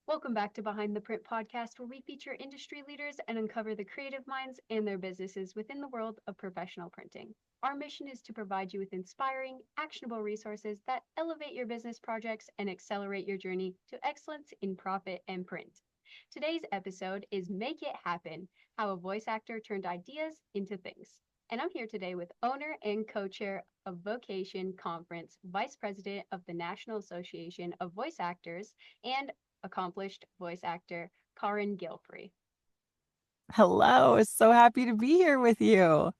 Welcome back to Behind the Print podcast, where we feature industry leaders and uncover the creative minds and their businesses within the world of professional printing. Our mission is to provide you with inspiring, actionable resources that elevate your business projects and accelerate your journey to excellence in profit and print. Today's episode is Make It Happen: How a Voice Actor Turned Ideas into Things. And I'm here today with owner and co-chair of VOcation Conference, vice president of the National Association of Voice Actors, and accomplished voice actor Carin Gilfry. Hello, so happy to be here with you.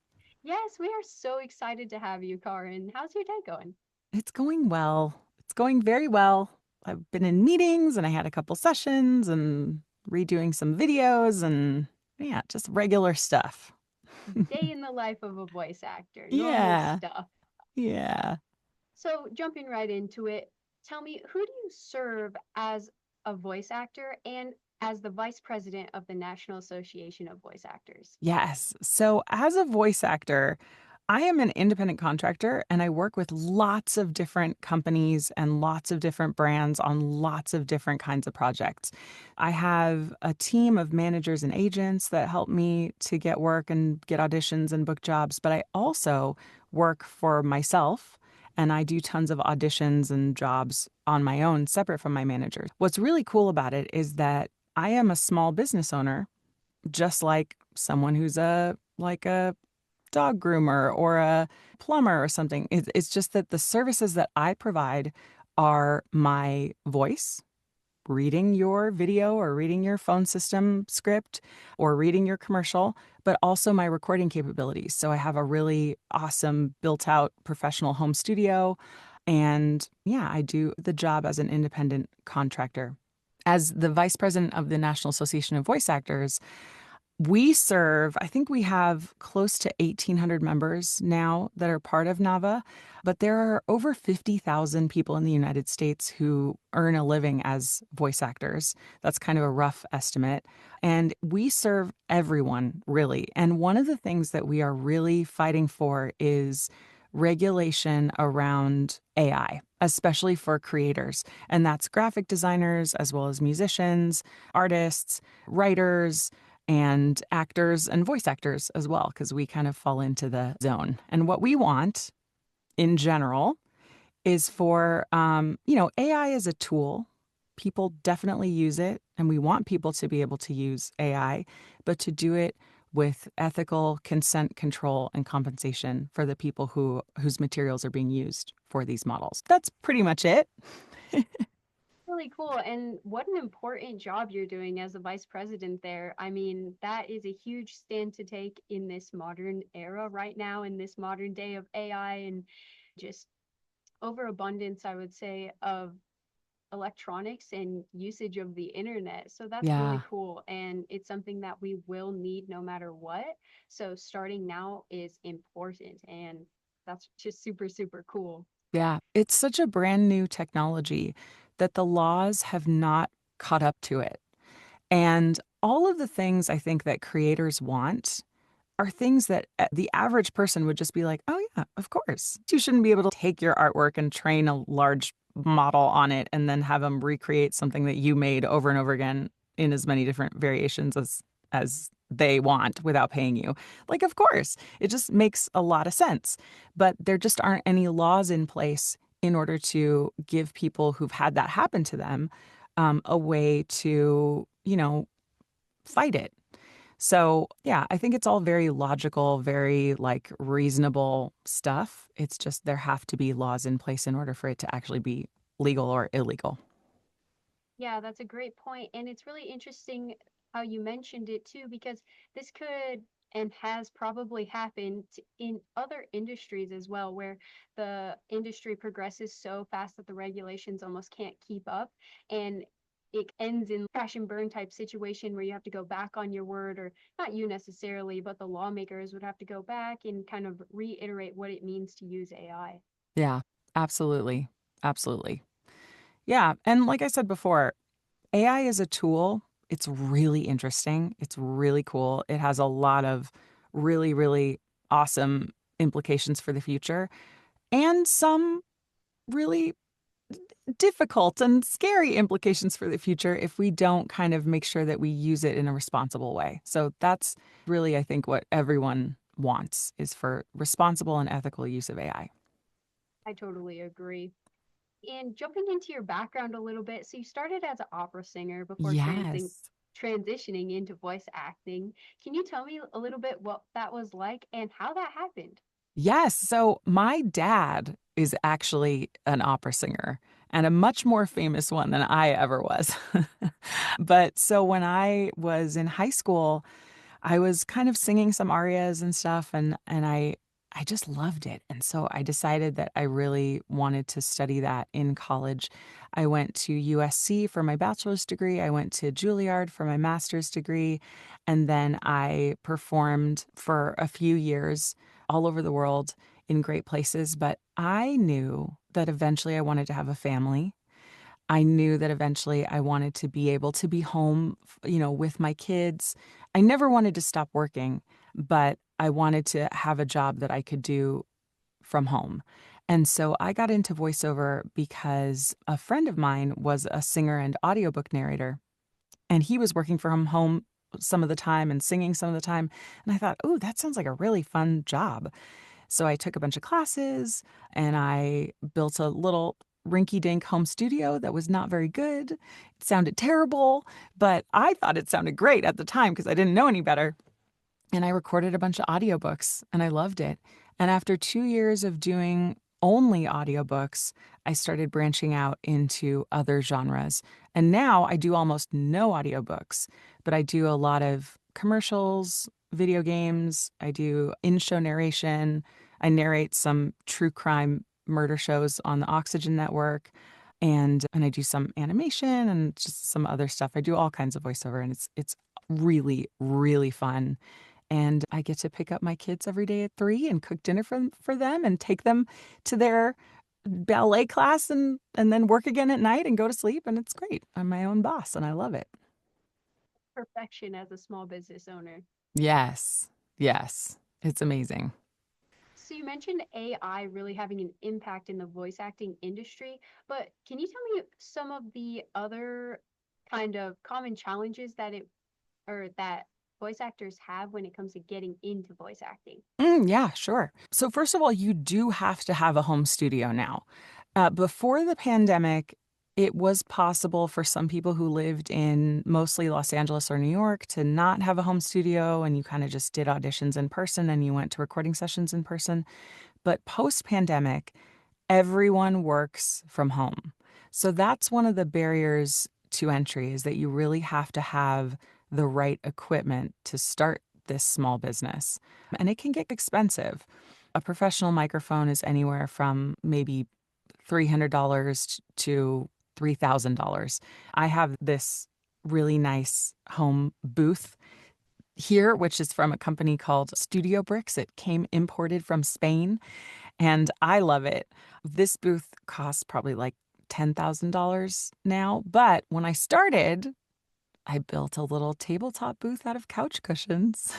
Yes, we are so excited to have you, Carin. How's your day going? It's going well. It's going very well. I've been in meetings and I had a couple sessions and redoing some videos and yeah, just regular stuff. Day in the life of a voice actor, normal Yeah, stuff. yeah. So, jumping right into it, tell me, who do you serve as a voice actor and as the vice president of the National Association of Voice Actors? Yes. So, as a voice actor, I am an independent contractor and I work with lots of different companies and lots of different brands on lots of different kinds of projects. I have a team of managers and agents that help me to get work and get auditions and book jobs, but I also work for myself and I do tons of auditions and jobs on my own, separate from my managers. What's really cool about it is that I am a small business owner just like someone who's a dog groomer or a plumber or something. It's just that the services that I provide are my voice, reading your video or reading your phone system script or reading your commercial, but also my recording capabilities. So I have a really awesome built out professional home studio. And yeah, I do the job as an independent contractor. As the vice president of the National Association of Voice Actors, we serve, I think we have close to 1,800 members now that are part of NAVA, but there are over 50,000 people in the United States who earn a living as voice actors. That's kind of a rough estimate. And we serve everyone, really. And one of the things that we are really fighting for is regulation around AI, especially for creators. And that's graphic designers, as well as musicians, artists, writers, and actors and voice actors as well, because we kind of fall into the zone. And what we want in general is for, AI is a tool. People definitely use it, and we want people to be able to use AI, but to do it with ethical consent, control, and compensation for the people whose materials are being used for these models. That's pretty much it. Really cool. And what an important job you're doing as a vice president there. I mean, that is a huge stand to take in this modern era right now, in this modern day of AI and just overabundance, I would say, of electronics and usage of the internet. So that's really Yeah. cool. And it's something that we will need no matter what. So starting now is important. And that's just super, super cool. Yeah, it's such a brand new technology that the laws have not caught up to it. And all of the things I think that creators want are things that the average person would just be like, oh, yeah, of course. You shouldn't be able to take your artwork and train a large model on it and then have them recreate something that you made over and over again in as many different variations as they want without paying you. Like, of course, it just makes a lot of sense. But there just aren't any laws in place in order to give people who've had that happen to them a way to, fight it. So, yeah, I think it's all very logical, very like reasonable stuff. It's just there have to be laws in place in order for it to actually be legal or illegal. Yeah, that's a great point. And it's really interesting how you mentioned it too, because this could and has probably happened in other industries as well, where the industry progresses so fast that the regulations almost can't keep up. And it ends in crash and burn type situation where you have to go back on your word, or not you necessarily, but the lawmakers would have to go back and kind of reiterate what it means to use AI. Yeah, absolutely. Absolutely. Yeah. And like I said before, AI is a tool. It's really interesting. It's really cool. It has a lot of really, really awesome implications for the future and some really difficult and scary implications for the future if we don't kind of make sure that we use it in a responsible way. So that's really, I think, what everyone wants is for responsible and ethical use of AI. I totally agree. And jumping into your background a little bit, so you started as an opera singer before Yes. transitioning into voice acting. Can you tell me a little bit what that was like and how that happened? Yes. So my dad is actually an opera singer and a much more famous one than I ever was. But so when I was in high school, I was kind of singing some arias and stuff and I just loved it. And so I decided that I really wanted to study that in college. I went to USC for my bachelor's degree, I went to Juilliard for my master's degree, and then I performed for a few years all over the world in great places, but I knew that eventually I wanted to have a family. I knew that eventually I wanted to be able to be home, with my kids. I never wanted to stop working, but I wanted to have a job that I could do from home. And so I got into voiceover because a friend of mine was a singer and audiobook narrator, and he was working from home some of the time and singing some of the time. And I thought, oh, that sounds like a really fun job. So I took a bunch of classes and I built a little rinky dink home studio that was not very good. It sounded terrible, but I thought it sounded great at the time because I didn't know any better. And I recorded a bunch of audiobooks and I loved it. And after 2 years of doing only audiobooks, I started branching out into other genres. And now I do almost no audiobooks, but I do a lot of commercials, video games, I do in show narration, I narrate some true crime murder shows on the Oxygen Network. And I do some animation and just some other stuff. I do all kinds of voiceover and it's really, really fun. And I get to pick up my kids every day at 3 and cook dinner for them and take them to their ballet class and then work again at night and go to sleep. And it's great. I'm my own boss and I love it. Perfection as a small business owner. Yes. Yes. It's amazing. So you mentioned AI really having an impact in the voice acting industry, but can you tell me some of the other kind of common challenges that voice actors have when it comes to getting into voice acting? Yeah, sure. So, first of all, you do have to have a home studio now. Before the pandemic, it was possible for some people who lived in mostly Los Angeles or New York to not have a home studio and you kind of just did auditions in person and you went to recording sessions in person. But post pandemic, everyone works from home. So that's one of the barriers to entry is that you really have to have the right equipment to start this small business. And it can get expensive. A professional microphone is anywhere from maybe $300 to $3,000. I have this really nice home booth here, which is from a company called Studio Bricks. It came imported from Spain and I love it. This booth costs probably like $10,000 now, but when I started, I built a little tabletop booth out of couch cushions.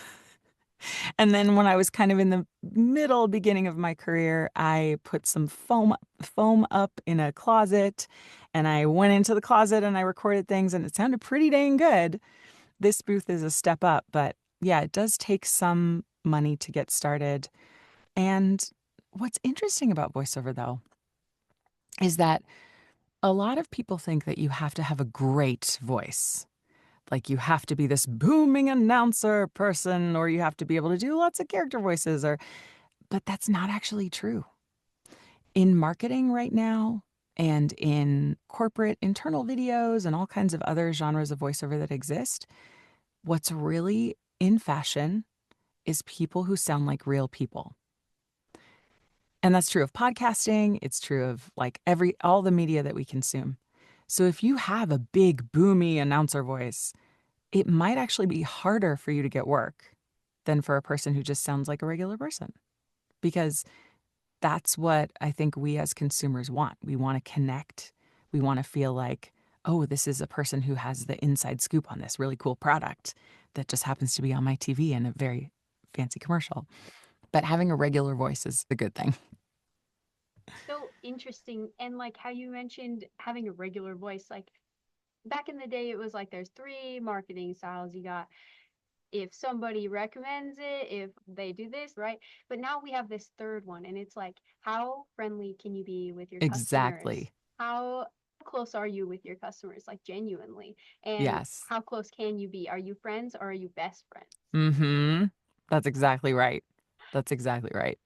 And then when I was kind of in the middle beginning of my career, I put some foam up in a closet and I went into the closet and I recorded things and it sounded pretty dang good. This booth is a step up, but yeah, it does take some money to get started. And what's interesting about voiceover, though, is that a lot of people think that you have to have a great voice. Like you have to be this booming announcer person, or you have to be able to do lots of character voices, but that's not actually true. In marketing right now, and in corporate internal videos and all kinds of other genres of voiceover that exist, what's really in fashion is people who sound like real people. And that's true of podcasting. It's true of like all the media that we consume. So if you have a big, boomy announcer voice, it might actually be harder for you to get work than for a person who just sounds like a regular person. Because that's what I think we as consumers want. We want to connect. We want to feel like, oh, this is a person who has the inside scoop on this really cool product that just happens to be on my TV in a very fancy commercial. But having a regular voice is the good thing. So interesting. And like how you mentioned having a regular voice, like back in the day, it was like there's three marketing styles. You got if somebody recommends it, if they do this, right? But now we have this third one, and it's like, how friendly can you be with your customers? Exactly. How close are you with your customers, like genuinely? And Yes. how close can you be? Are you friends or are you best friends? Mm-hmm. That's exactly right. That's exactly right.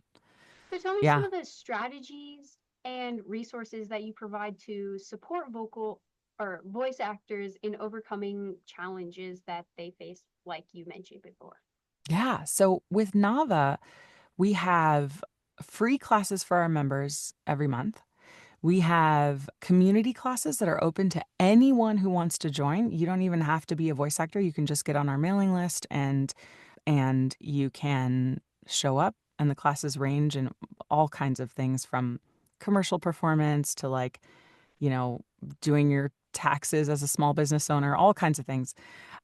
So tell me some Yeah. of the strategies and resources that you provide to support vocal or voice actors in overcoming challenges that they face, like you mentioned before. Yeah. So with Nava, we have free classes for our members every month. We have community classes that are open to anyone who wants to join. You don't even have to be a voice actor. You can just get on our mailing list and you can show up, and the classes range in all kinds of things from commercial performance to like, you know, doing your taxes as a small business owner, all kinds of things.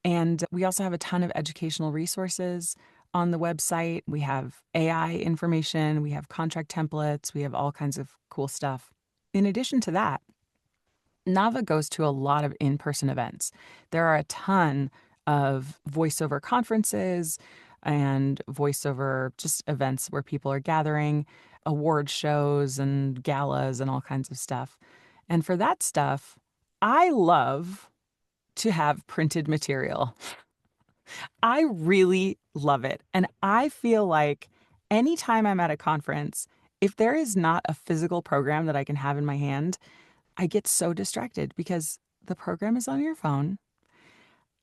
And we also have a ton of educational resources on the website. We have AI information, we have contract templates, we have all kinds of cool stuff. In addition to that, Nava goes to a lot of in person events. There are a ton of voiceover conferences and voiceover just events where people are gathering, award shows and galas and all kinds of stuff. And for that stuff, I love to have printed material. I really love it. And I feel like anytime I'm at a conference, if there is not a physical program that I can have in my hand, I get so distracted because the program is on your phone.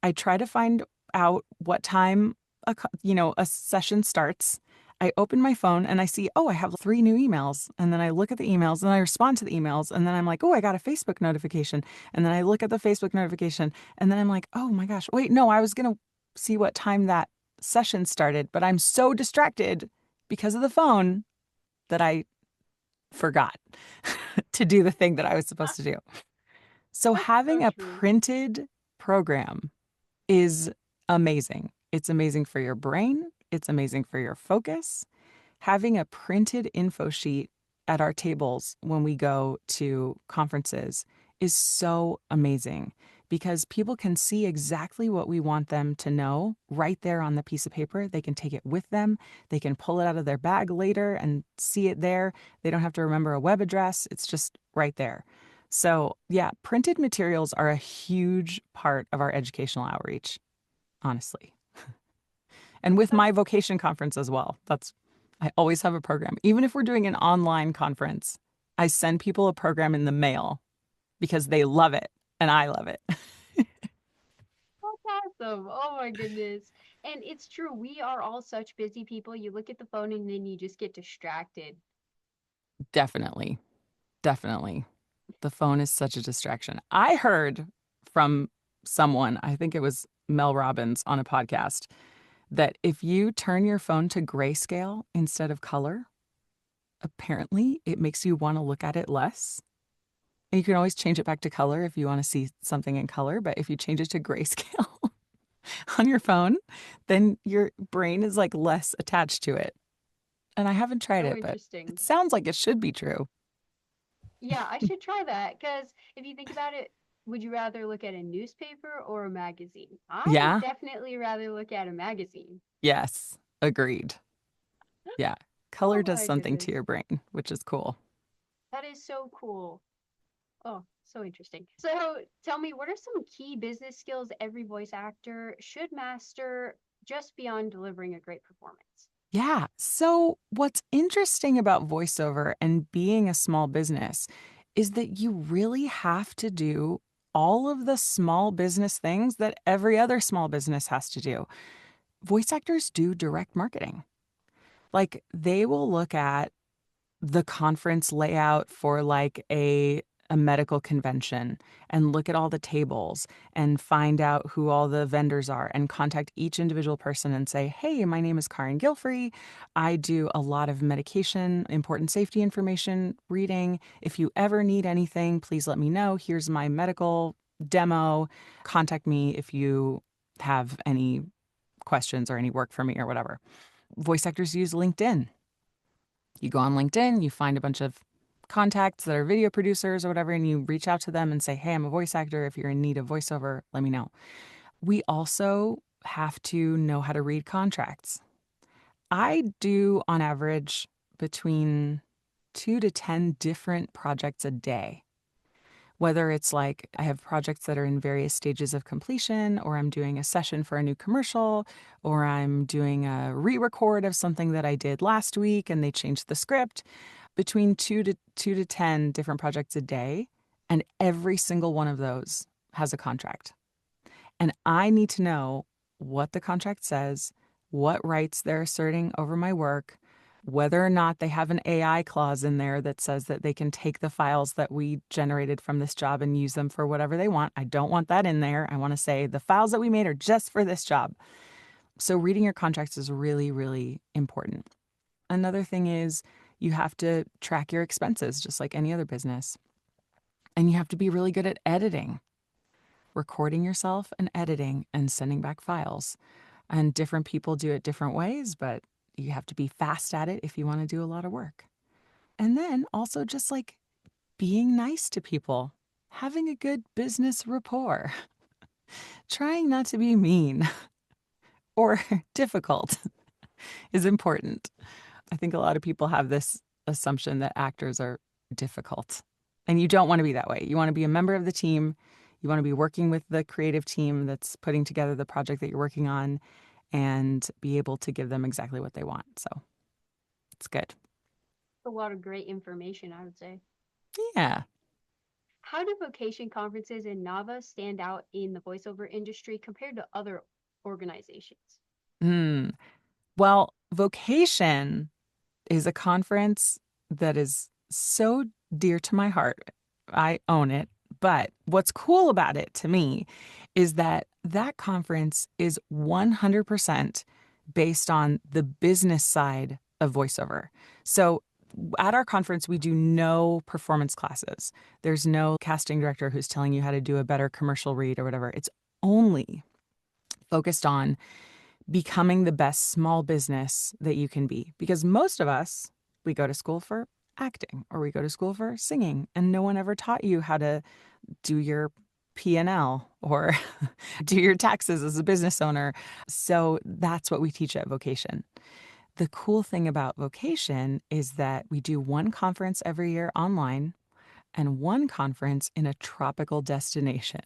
I try to find out what time a session starts. I open my phone and I see, oh, I have three new emails. And then I look at the emails and I respond to the emails. And then I'm like, oh, I got a Facebook notification. And then I look at the Facebook notification. And then I'm like, oh my gosh, wait, no, I was going to see what time that session started. But I'm so distracted because of the phone that I forgot to do the thing that I was supposed to do. So That's so having a true. printed program is amazing. It's amazing for your brain, it's amazing for your focus. Having a printed info sheet at our tables when we go to conferences is so amazing because people can see exactly what we want them to know right there on the piece of paper. They can take it with them. They can pull it out of their bag later and see it there. They don't have to remember a web address. It's just right there. So, yeah, printed materials are a huge part of our educational outreach, honestly. And with That's my vocation conference as well. I always have a program. Even if we're doing an online conference, I send people a program in the mail because they love it and I love it. awesome. Oh my goodness. And it's true. We are all such busy people. You look at the phone and then you just get distracted. Definitely. Definitely. The phone is such a distraction. I heard from someone, I think it was Mel Robbins on a podcast, that if you turn your phone to grayscale instead of color, apparently it makes you want to look at it less. And you can always change it back to color if you want to see something in color. But if you change it to grayscale on your phone, then your brain is like less attached to it. And I haven't tried So it, but interesting. it sounds like it should be true. Yeah, I should try that because if you think about it, would you rather look at a newspaper or a magazine? I would Yeah. definitely rather look at a magazine. Yes. Agreed. Yeah. Color Oh does my something to goodness. your brain, which is cool. That is so cool. Oh, so interesting. So tell me, what are some key business skills every voice actor should master just beyond delivering a great performance? Yeah. So, what's interesting about voiceover and being a small business is that you really have to do all of the small business things that every other small business has to do. Voice actors do direct marketing. Like, they will look at the conference layout for like a medical convention and look at all the tables and find out who all the vendors are and contact each individual person and say, "Hey, my name is Carin Gilfry. I do a lot of medication, important safety information reading. If you ever need anything, please let me know. Here's my medical demo. Contact me if you have any questions or any work for me or whatever." Voice actors use LinkedIn. You go on LinkedIn, you find a bunch of contacts that are video producers or whatever, and you reach out to them and say, hey, I'm a voice actor. If you're in need of voiceover, let me know. We also have to know how to read contracts. I do, on average, between 2 to 10 different projects a day. Whether it's like I have projects that are in various stages of completion, or I'm doing a session for a new commercial, or I'm doing a re record of something that I did last week and they changed the script, between 2 to 10 different projects a day. And every single one of those has a contract. And I need to know what the contract says, what rights they're asserting over my work, whether or not they have an AI clause in there that says that they can take the files that we generated from this job and use them for whatever they want. I don't want that in there. I want to say the files that we made are just for this job. So reading your contracts is really, really important. Another thing is you have to track your expenses just like any other business. And you have to be really good at editing, recording yourself and editing and sending back files. And different people do it different ways, but you have to be fast at it if you want to do a lot of work. And then also just like being nice to people, having a good business rapport, trying not to be mean or difficult is important. I think a lot of people have this assumption that actors are difficult, and you don't want to be that way. You want to be a member of the team. You want to be working with the creative team that's putting together the project that you're working on and be able to give them exactly what they want. So it's good. A lot of great information, I would say. Yeah. How do vocation conferences in Nava stand out in the voiceover industry compared to other organizations? Hmm. Well, Vocation is a conference that is so dear to my heart. I own it. But what's cool about it to me is that that conference is 100% based on the business side of voiceover. So at our conference, we do no performance classes. There's no casting director who's telling you how to do a better commercial read or whatever. It's only focused on becoming the best small business that you can be. Because most of us, we go to school for acting or we go to school for singing, and no one ever taught you how to do your P&L or do your taxes as a business owner. So that's what we teach at Vocation. The cool thing about Vocation is that we do one conference every year online and one conference in a tropical destination.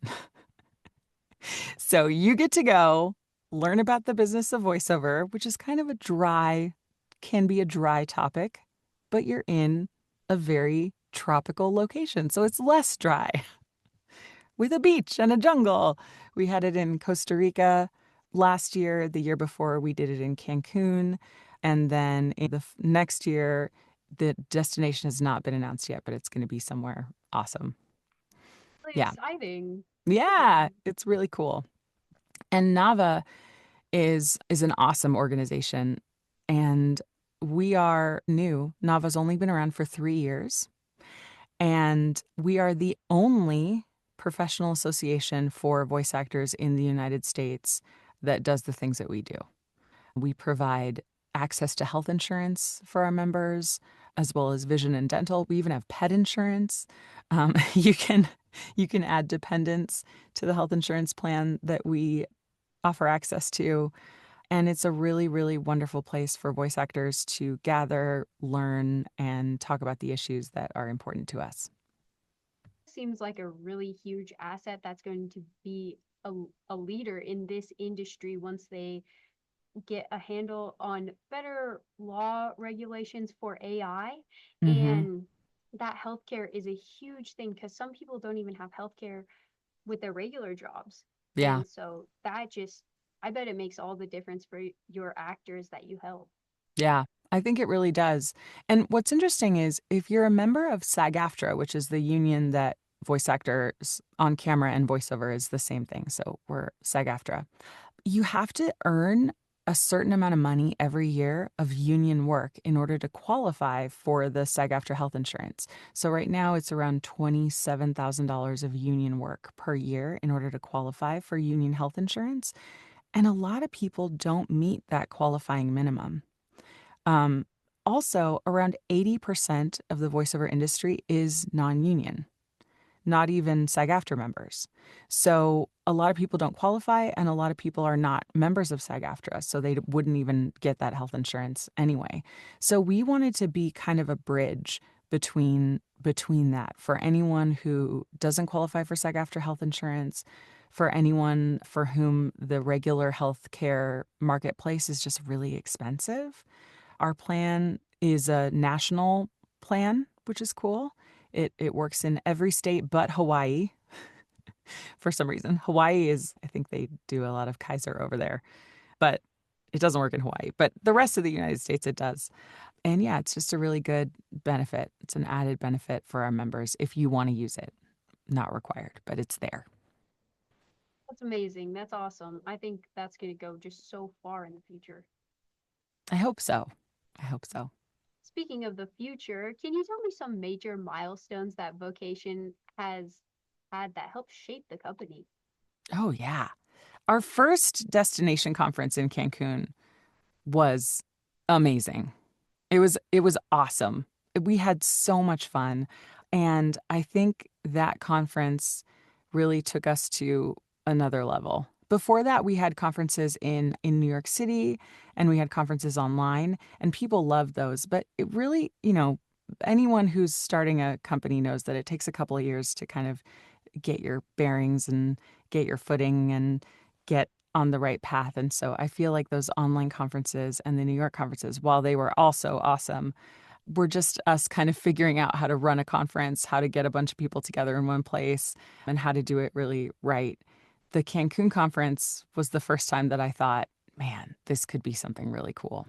So you get to go learn about the business of voiceover, which is kind of can be a dry topic, but you're in a very tropical location. So it's less dry with a beach and a jungle. We had it in Costa Rica last year. The year before, we did it in Cancun. And then in the next year, the destination has not been announced yet, but it's going to be somewhere awesome. Really Yeah. exciting. Yeah. It's really cool. And Nava is an awesome organization. And we are new. Nava's only been around for 3 years. And we are the only professional association for voice actors in the United States that does the things that we do. We provide access to health insurance for our members, as well as vision and dental. We even have pet insurance. You can add dependents to the health insurance plan that we offer access to. And it's a really, really wonderful place for voice actors to gather, learn, and talk about the issues that are important to us. Seems like a really huge asset that's going to be a leader in this industry once they get a handle on better law regulations for AI. Mm-hmm. And that healthcare is a huge thing because some people don't even have healthcare with their regular jobs. Yeah. And so that just, I bet it makes all the difference for your actors that you help. Yeah, I think it really does. And what's interesting is if you're a member of SAG-AFTRA, which is the union that voice actors on camera and voiceover is the same thing. So we're SAG-AFTRA. You have to earn a certain amount of money every year of union work in order to qualify for the SAG-AFTRA health insurance. So right now it's around $27,000 of union work per year in order to qualify for union health insurance. And a lot of people don't meet that qualifying minimum. Um, Also, around 80% of the voiceover industry is non-union, not even SAG-AFTRA members. So a lot of people don't qualify, and a lot of people are not members of SAG-AFTRA, so they wouldn't even get that health insurance anyway. So we wanted to be kind of a bridge between that for anyone who doesn't qualify for SAG-AFTRA health insurance, for anyone for whom the regular healthcare marketplace is just really expensive. Our plan is a national plan, which is cool. It works in every state but Hawaii for some reason. Hawaii is, I think they do a lot of Kaiser over there, but it doesn't work in Hawaii. But the rest of the United States, it does. And yeah, it's just a really good benefit. It's an added benefit for our members if you want to use it. Not required, but it's there. That's amazing. That's awesome. I think that's going to go just so far in the future. I hope so. I hope so. Speaking of the future, can you tell me some major milestones that Vocation has had that helped shape the company? Oh, yeah. Our first destination conference in Cancun was amazing. It was awesome. We had so much fun. And I think that conference really took us to another level. Before that, we had conferences in New York City and we had conferences online, and people loved those. But it really, anyone who's starting a company knows that it takes a couple of years to kind of get your bearings and get your footing and get on the right path. And so I feel like those online conferences and the New York conferences, while they were also awesome, were just us kind of figuring out how to run a conference, how to get a bunch of people together in one place, and how to do it really right. The Cancun conference was the first time that I thought, man, this could be something really cool.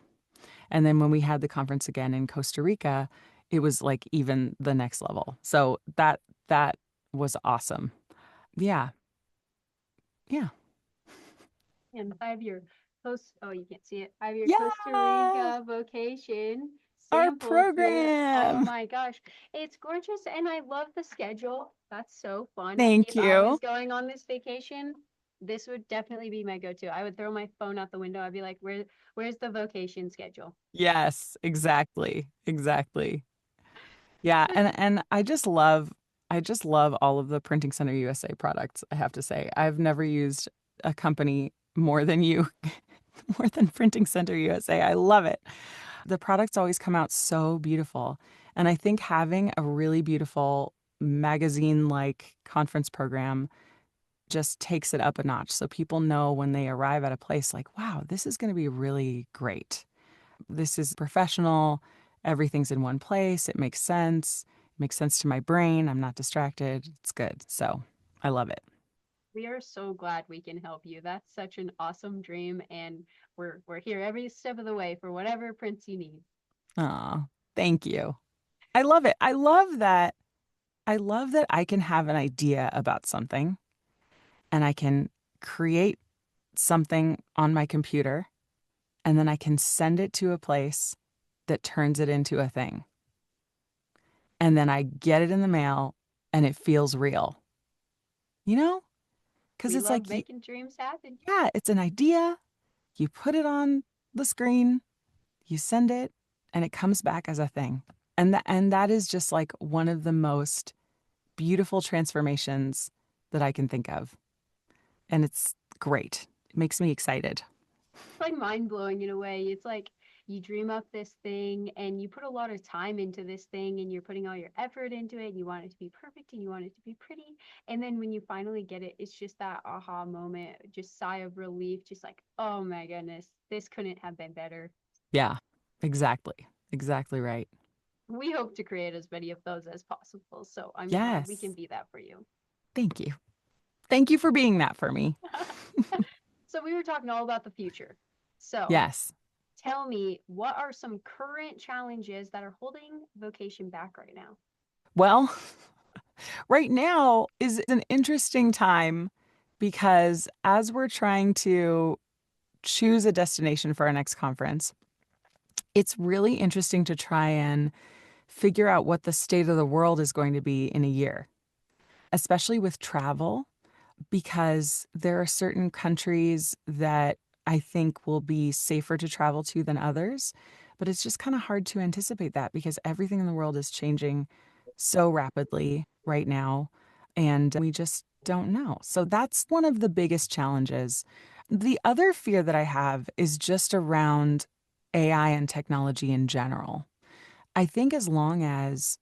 And then when we had the conference again in Costa Rica, it was like even the next level. So that was awesome. Yeah. Yeah. And 5 year oh, you can't see it. 5 year Costa Yeah. Rica Vocation Our sample kit. Oh program. my gosh. It's gorgeous. And I love the schedule. That's so fun. Thank If I was you. going on this vacation, this would definitely be my go-to. I would throw my phone out the window. I'd be like, where's the vocation schedule? Yes, exactly. Exactly. Yeah, and I just love all of the Printing Center USA products, I have to say. I've never used a company more than you, more than Printing Center USA. I love it. The products always come out so beautiful. And I think having a really beautiful magazine-like conference program just takes it up a notch. So people know when they arrive at a place like, wow, this is going to be really great. This is professional. Everything's in one place. It makes sense. It makes sense to my brain. I'm not distracted. It's good. So I love it. We are so glad we can help you. That's such an awesome dream, and we're here every step of the way for whatever prints you need. Aw, thank you. I love it. I love that. I love that I can have an idea about something and I can create something on my computer and then I can send it to a place that turns it into a thing. And then I get it in the mail and it feels real, you know? Because We it's love like, making dreams happen. yeah, it's an idea. You put it on the screen, you send it, and it comes back as a thing. And that is just like one of the most beautiful transformations that I can think of. And it's great. It makes me excited. It's like mind blowing in a way. It's like you dream up this thing and you put a lot of time into this thing and you're putting all your effort into it and you want it to be perfect and you want it to be pretty. And then when you finally get it, it's just that aha moment, just sigh of relief, just like, oh my goodness, this couldn't have been better. Yeah, exactly. Exactly right. We hope to create as many of those as possible. So I'm glad we can Yes. be that for you. Thank you. Thank you for being that for me. So we were talking all about the future. So Yes. tell me, what are some current challenges that are holding vocation back right now? Well, right now is an interesting time because as we're trying to choose a destination for our next conference, it's really interesting to try and figure out what the state of the world is going to be in a year, especially with travel, because there are certain countries that I think will be safer to travel to than others. but it's just kind of hard to anticipate that because everything in the world is changing so rapidly right now, and we just don't know. So that's one of the biggest challenges. The other fear that I have is just around AI and technology in general. I think as long as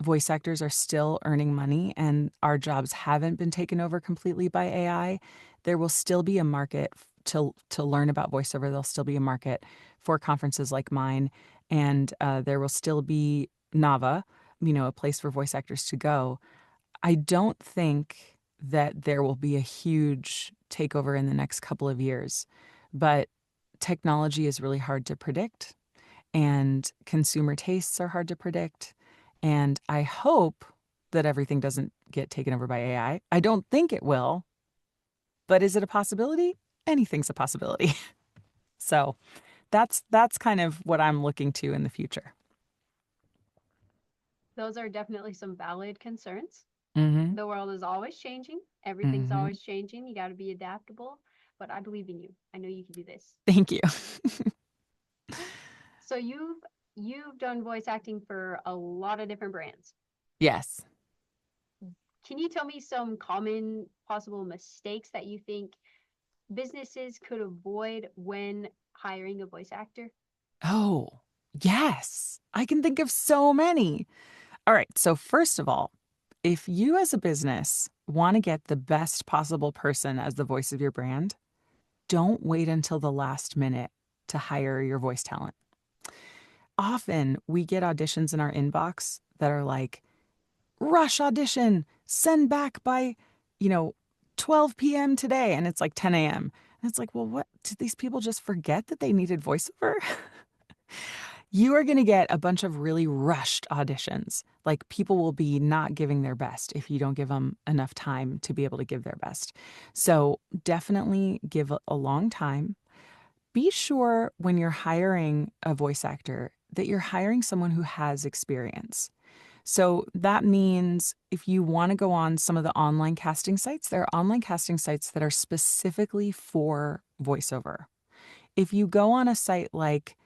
voice actors are still earning money and our jobs haven't been taken over completely by AI, there will still be a market to learn about voiceover. There'll still be a market for conferences like mine, and there will still be Nava, a place for voice actors to go. I don't think that there will be a huge takeover in the next couple of years, but technology is really hard to predict and consumer tastes are hard to predict. And I hope that everything doesn't get taken over by AI. I don't think it will, but is it a possibility? Anything's a possibility. So that's kind of what I'm looking to in the future. Those are definitely some valid concerns. Mm-hmm. The world is always changing. Everything's Mm-hmm. always changing. You got to be adaptable, but I believe in you. I know you can do this. Thank you. So you've done voice acting for a lot of different brands. Yes. Can you tell me some common possible mistakes that you think businesses could avoid when hiring a voice actor? Oh, yes. I can think of so many. All right. So, first of all, if you as a business want to get the best possible person as the voice of your brand, don't wait until the last minute to hire your voice talent. Often we get auditions in our inbox that are like, rush audition, send back by, you know, 12 p.m. today. And it's like 10 a.m. And it's like, well, what? Did these people just forget that they needed voiceover? You are going to get a bunch of really rushed auditions. Like people will be not giving their best if you don't give them enough time to be able to give their best. So definitely give a long time. Be sure when you're hiring a voice actor that you're hiring someone who has experience. So that means if you want to go on some of the online casting sites, there are online casting sites that are specifically for voiceover. If you go on a site like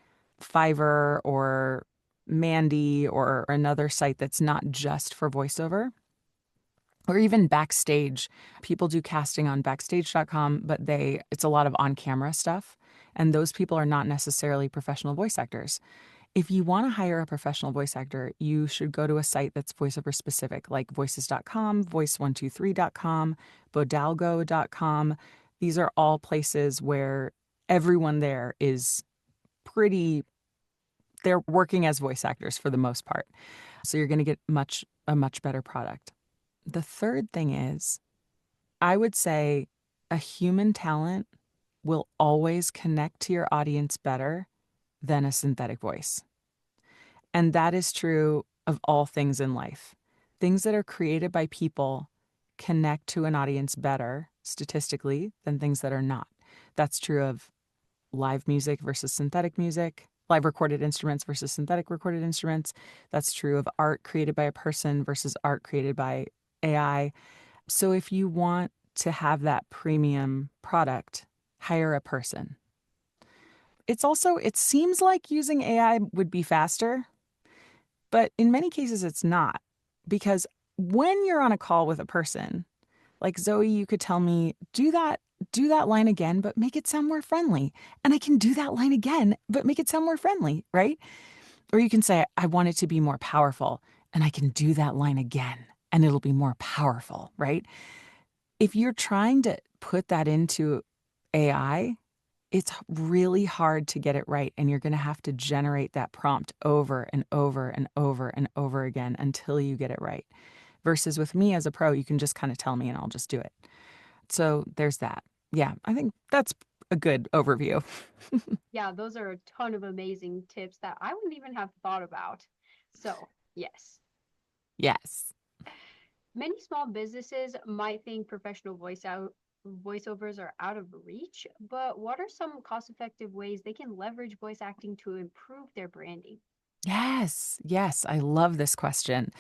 Fiverr or Mandy or another site that's not just for voiceover, or even Backstage, people do casting on backstage.com, but it's a lot of on-camera stuff, and those people are not necessarily professional voice actors. If you want to hire a professional voice actor, you should go to a site that's voiceover specific, like voices.com, voice123.com, bodalgo.com. These are all places where everyone there is pretty, they're working as voice actors for the most part. So you're going to get a much better product. The third thing is, I would say a human talent will always connect to your audience better than a synthetic voice. And that is true of all things in life. Things that are created by people connect to an audience better statistically than things that are not. That's true of live music versus synthetic music, live recorded instruments versus synthetic recorded instruments. That's true of art created by a person versus art created by AI. So if you want to have that premium product, hire a person. It seems like using AI would be faster, but in many cases, it's not. Because when you're on a call with a person, like Zoe, you could tell me, do that line again, but make it sound more friendly. And I can do that line again, but make it sound more friendly, right? Or you can say, I want it to be more powerful. And I can do that line again, and it'll be more powerful, right? If you're trying to put that into AI, it's really hard to get it right. And you're going to have to generate that prompt over and over and over and over again until you get it right. Versus with me as a pro, you can just kind of tell me and I'll just do it. So there's that. Yeah, I think that's a good overview. Yeah, those are a ton of amazing tips that I wouldn't even have thought about. So, yes. Yes. Many small businesses might think voiceovers are out of reach, but what are some cost-effective ways they can leverage voice acting to improve their branding? Yes, yes, I love this question.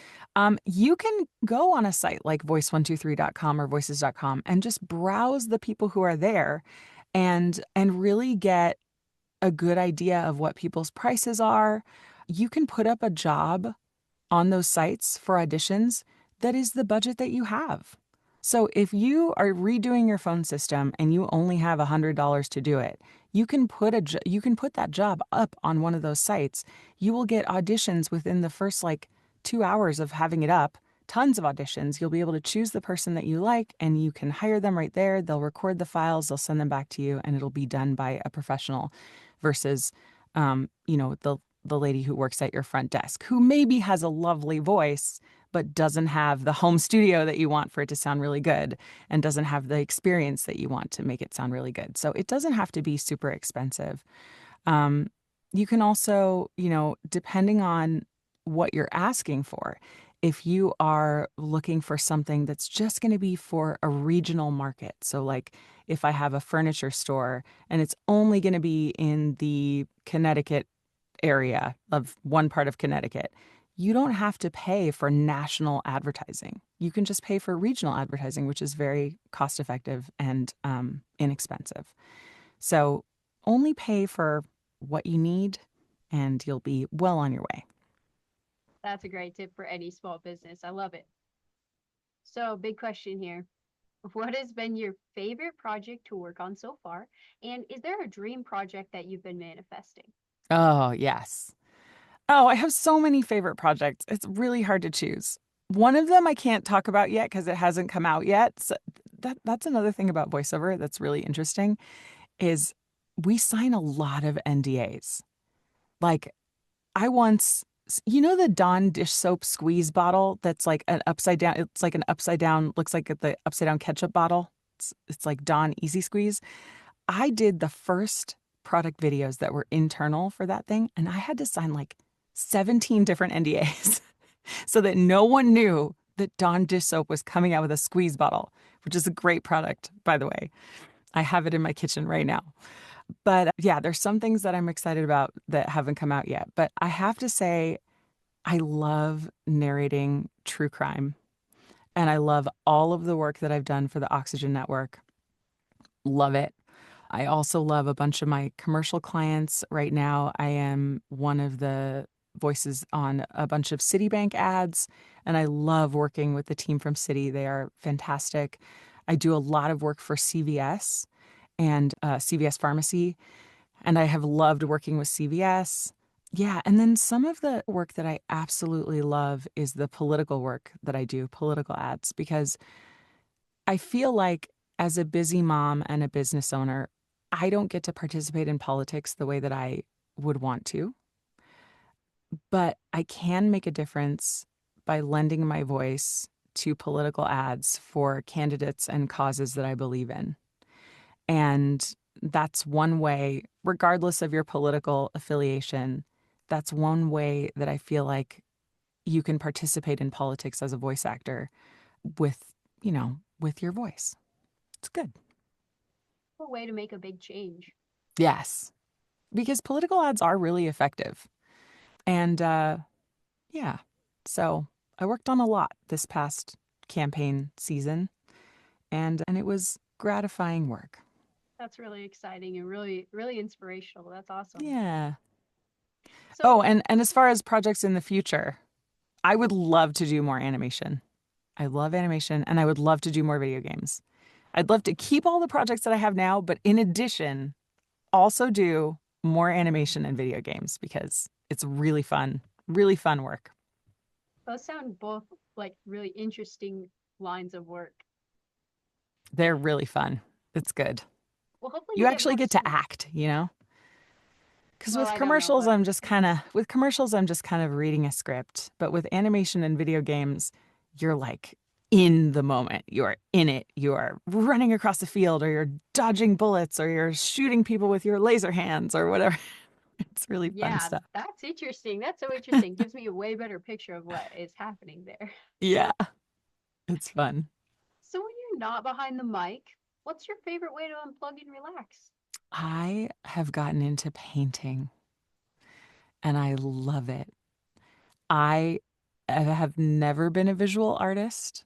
You can go on a site like voice123.com or voices.com and just browse the people who are there and really get a good idea of what people's prices are. You can put up a job on those sites for auditions that is the budget that you have. So if you are redoing your phone system and you only have $100 to do it, you can put that job up on one of those sites. You will get auditions within the first like 2 hours of having it up. Tons of auditions. You'll be able to choose the person that you like and you can hire them right there. They'll record the files, they'll send them back to you, and it'll be done by a professional versus the lady who works at your front desk, who maybe has a lovely voice, but doesn't have the home studio that you want for it to sound really good and doesn't have the experience that you want to make it sound really good. So it doesn't have to be super expensive. Um, you can also, depending on what you're asking for, if you are looking for something that's just going to be for a regional market. So, like if I have a furniture store and it's only going to be in the Connecticut area of one part of Connecticut, you don't have to pay for national advertising. You can just pay for regional advertising, which is very cost effective and inexpensive. So only pay for what you need and you'll be well on your way. That's a great tip for any small business. I love it. So, big question here. What has been your favorite project to work on so far? And is there a dream project that you've been manifesting? Oh, yes. Oh, I have so many favorite projects. It's really hard to choose. One of them I can't talk about yet because it hasn't come out yet. So that's another thing about voiceover that's really interesting is we sign a lot of NDAs. Like I once, the Dawn dish soap squeeze bottle that's like an upside down, it's like an upside down, looks like the upside down ketchup bottle. It's like Dawn Easy Squeeze. I did the first product videos that were internal for that thing, and I had to sign like 17 different NDAs so that no one knew that Dawn dish soap was coming out with a squeeze bottle, which is a great product, by the way. I have it in my kitchen right now. But yeah, there's some things that I'm excited about that haven't come out yet. But I have to say, I love narrating true crime. And I love all of the work that I've done for the Oxygen Network. Love it. I also love a bunch of my commercial clients. Right now, I am one of the voices on a bunch of Citibank ads, and I love working with the team from Citi. They are fantastic. I do a lot of work for CVS and CVS Pharmacy, and I have loved working with CVS. Yeah, and then some of the work that I absolutely love is the political work that I do, political ads, because I feel like as a busy mom and a business owner, I don't get to participate in politics the way that I would want to, but I can make a difference by lending my voice to political ads for candidates and causes that I believe in. And that's one way, regardless of your political affiliation, that's one way that I feel like you can participate in politics as a voice actor with, with your voice. It's good. A way to make a big change. Yes, because political ads are really effective. And yeah, so I worked on a lot this past campaign season, and it was gratifying work. That's really exciting and really, really inspirational. That's awesome. Yeah. Oh, So, and as far as projects in the future, I would love to do more animation. I love animation and I would love to do more video games. I'd love to keep all the projects that I have now, but in addition, also do more animation and video games because it's really fun work. those sound both like really interesting lines of work. They're really fun. It's good. Well, hopefully You we get actually more get to soon. act, Because Well, I don't know, but with commercials, I'm just kind of reading a script. But with animation and video games, you're like in the moment. You're in it. You are running across the field, or you're dodging bullets, or you're shooting people with your laser hands, or whatever. It's really fun yeah, stuff. that's interesting. That's so interesting. Gives me a way better picture of what is happening there. Yeah, it's fun. So when you're not behind the mic, what's your favorite way to unplug and relax? I have gotten into painting and I love it. I have never been a visual artist.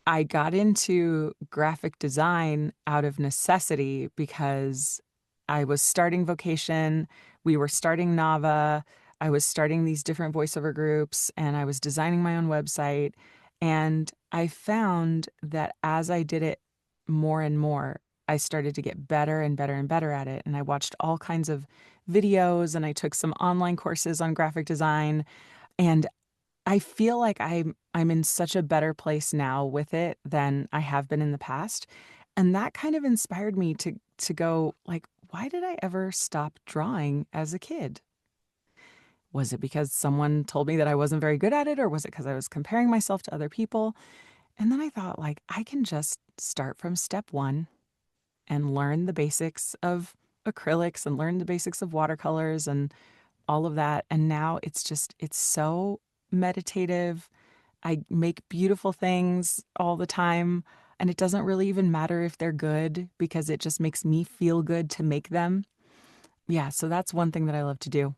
I got into graphic design out of necessity because I was starting Vocation, we were starting Nava, I was starting these different voiceover groups, and I was designing my own website. And I found that as I did it more and more, I started to get better and better and better at it. And I watched all kinds of videos and I took some online courses on graphic design. And I feel like I'm in such a better place now with it than I have been in the past. And that kind of inspired me to go like, why did I ever stop drawing as a kid? Was it because someone told me that I wasn't very good at it, or was it because I was comparing myself to other people? And then I thought, like, I can just start from step one and learn the basics of acrylics and learn the basics of watercolors and all of that. And now it's so meditative. I make beautiful things all the time. And it doesn't really even matter if they're good because it just makes me feel good to make them. Yeah, so that's one thing that I love to do.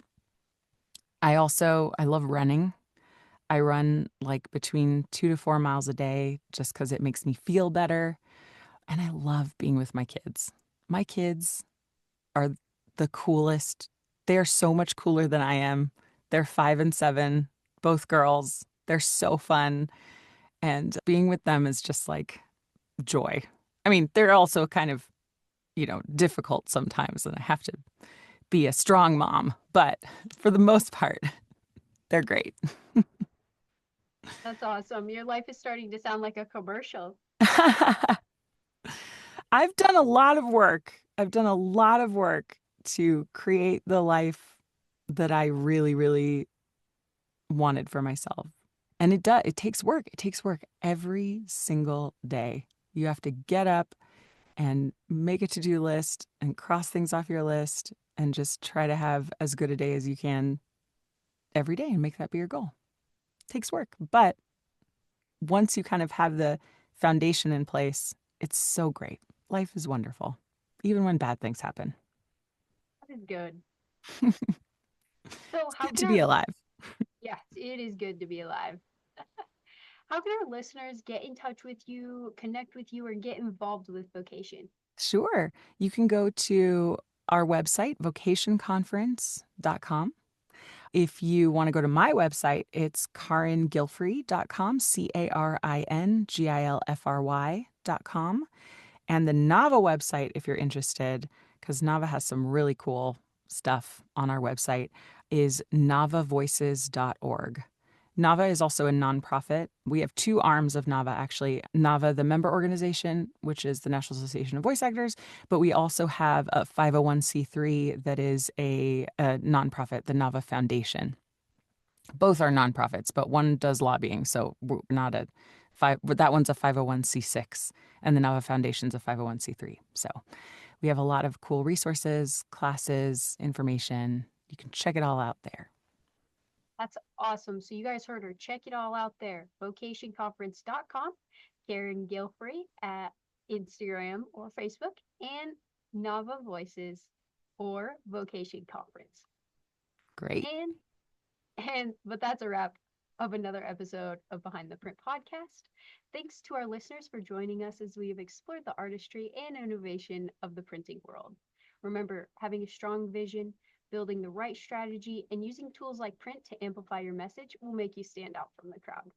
I love running. I run like between 2 to 4 miles a day just because it makes me feel better. And I love being with my kids. My kids are the coolest. They are so much cooler than I am. They're 5 and 7, both girls. They're so fun. And being with them is just like joy. I mean, they're also kind of, difficult sometimes, and I have to be a strong mom. But for the most part, they're great. That's awesome. Your life is starting to sound like a commercial. I've done a lot of work. I've done a lot of work to create the life that I really, really wanted for myself. And it takes work. It takes work every single day. You have to get up and make a to-do list and cross things off your list and just try to have as good a day as you can every day and make that be your goal. It takes work. But once you kind of have the foundation in place, it's so great. Life is wonderful, even when bad things happen. That is good. So It's how good can to be our alive. yes, it is good to be alive. How can our listeners get in touch with you, connect with you, or get involved with vocation? Sure. You can go to our website, vocationconference.com. If you want to go to my website, it's caringilfry.com, CARINGILFRY.com. And the Nava website, if you're interested, because Nava has some really cool stuff on our website, is navavoices.org. Nava is also a nonprofit. We have two arms of Nava, actually. Nava, the member organization, which is the National Association of Voice Actors, but we also have a 501c3 that is a nonprofit, the Nava Foundation. Both are nonprofits, but one does lobbying, so we're not a five. That one's a 501c6, and the Nava Foundation's a 501c3. So we have a lot of cool resources, classes, information. You can check it all out there. That's awesome. So you guys heard her. Check it all out there. VocationConference.com, Carin Gilfry at Instagram or Facebook, and Nava Voices or Vocation Conference. Great. But that's a wrap of another episode of Behind the Print podcast. Thanks to our listeners for joining us as we have explored the artistry and innovation of the printing world. Remember, having a strong vision, building the right strategy, and using tools like print to amplify your message will make you stand out from the crowd.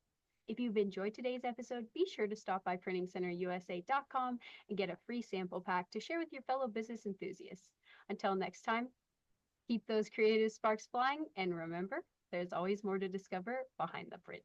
If you've enjoyed today's episode, be sure to stop by printingcenterusa.com and get a free sample pack to share with your fellow business enthusiasts. Until next time, keep those creative sparks flying, and remember, there's always more to discover behind the print.